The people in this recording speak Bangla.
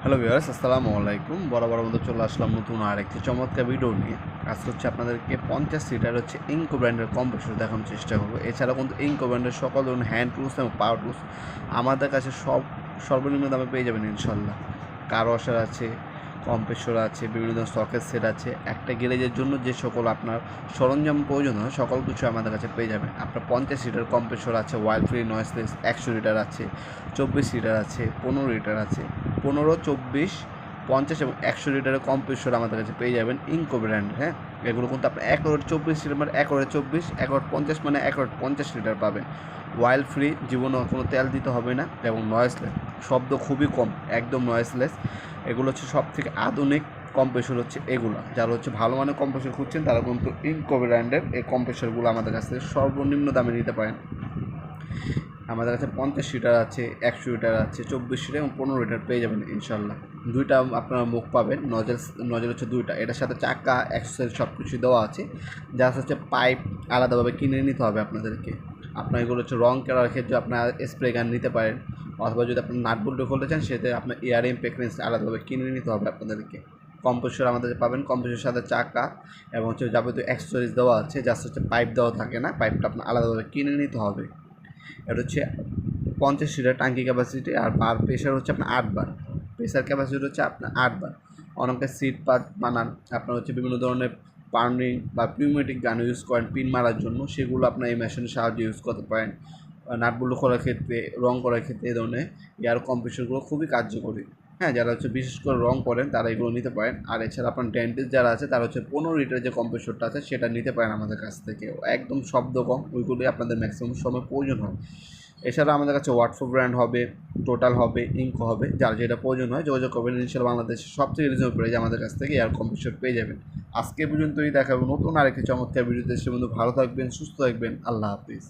হ্যালো ভিউয়ার্স, আসসালামু আলাইকুম। বরাবর মতো চলে আসলাম নতুন আরেকটি চমৎকার ভিডিও নিয়ে। আজকে আপনাদেরকে 50 সিটার ইনকো ব্র্যান্ডের কম্প্রেসর দেখানোর চেষ্টা করবো। এছাড়াও কিন্তু ইনকো ব্র্যান্ডের সকল ধরনের হ্যান্ড টুলস এবং পাওয়ার টুলস আমাদের কাছে সর্বনিম্ন দামে পেয়ে যাবেন ইনশাল্লাহ। কার ওয়াশার আছে, কম্প্রেসর আছে, বিভিন্ন ধরনের সকেট সেট আছে। একটা গ্যারেজের জন্য যে সকল আপনার সরঞ্জাম প্রয়োজন হয় সকল কিছু আমাদের কাছে পেয়ে যাবেন। আপনার 50 লিটার কম্প্রেসর আছে, ওয়াইল ফ্রি নয়েসলেস, 100 লিটার আছে, 24 লিটার আছে, 15 লিটার আছে। 15, 24, 50 এবং 100 লিটারের কম্প্রেসর আমাদের কাছে পেয়ে যাবেন ইনকো ব্র্যান্ড। হ্যাঁ, এগুলো কিন্তু আপনার 1/24 লিটার মানে 1/24, 1/50 মানে 1/50 লিটার পাবেন। ওয়াইল ফ্রি, জীবনে কোনো তেল দিতে হবে না এবং নয়েসলেস, শব্দ খুবই কম, একদম নয়েসলেস। এগুলো সব থেকে আধুনিক কম্প্রেসর এগুলো। যারা ভালো মানের কম্প্রেসর খুঁজছেন তারা কিন্তু ইনকো ব্র্যান্ডের এই কম্প্রেসরগুলো আমাদের কাছ থেকে সর্বনিম্ন দামে নিতে পারেন। আমাদের কাছে 50 লিটার আছে, 100 লিটার আছে, 24 লিটার এবং 15 লিটার পেয়ে যাবেন ইনশাল্লাহ। দুইটা আপনারা মুখ পাবেন, নজেল দুইটা। এটার সাথে চাকা, অ্যাক্সেল সব কিছু দেওয়া আছে। যা পাইপ আলাদাভাবে কিনে নিতে হবে আপনাদেরকে। আপনার এগুলো রং করার ক্ষেত্রে আপনার স্প্রে গান নিতে পারেন, অথবা যদি আপনার নাট বল্টু খুলতে চান সেতে আপনার এয়ারিং প্যাকেজ আলাদাভাবে কিনে নিতে হবে আপনাদেরকে। কম্প্রেসর আমাদের পাবেন, কম্প্রেসরের সাথে চাকা এবং যাবতীয় অ্যাক্সেসরিজ দেওয়া আছে। জাস্ট পাইপ দেওয়া থাকে না, পাইপটা আপনার আলাদাভাবে কিনে নিতে হবে। এটা 50 লিটার টাঙ্কি ক্যাপাসিটি, আর বার প্রেশার আপনার 8 বার। প্রেশার ক্যাপাসিটি আপনার 8 বার। অনেকে সিট পাত বানান, আপনার বিভিন্ন ধরনের পাউন্ডিং বা পিউমেটিক গান ইউজ করেন পিন মারার জন্য, সেগুলো আপনার এই মেশিনের সাহায্যে ইউজ করতে পারেন। নাটগুলো করার ক্ষেত্রে, রং করার ক্ষেত্রে এই ধরনের এয়ার কম্প্রেসরগুলো খুবই কার্যকরী। হ্যাঁ, যারা বিশেষ করে রং করেন তারা এগুলো নিতে পারেন। আর এছাড়া আপনার ডেন্টিস্ট যারা আছে তারা 15 লিটার যে কম্প্রেসরটা আছে সেটা নিতে পারেন আমাদের কাছ থেকে। একদম শব্দ কম, ওইগুলোই আপনাদের ম্যাক্সিমাম সময় প্রয়োজন হয়। এছাড়া আমাদের কাছে ওয়াটফোর ব্র্যান্ড হবে, টোটাল হবে, ইনকো হবে। যার যেটা প্রয়োজন হয় যোগাযোগ করবেন। ইনশাল্লাহ বাংলাদেশের সবথেকে রিজনেবল প্রাইসে আমাদের কাছ থেকে এয়ার কম্প্রেসর পেয়ে যাবেন। আজকে পর্যন্তই দেখাবো নতুন আরেকটি চমৎকার ভিডিওতে। সে বন্ধু ভালো থাকবেন, সুস্থ থাকবেন। আল্লাহ হাফিজ।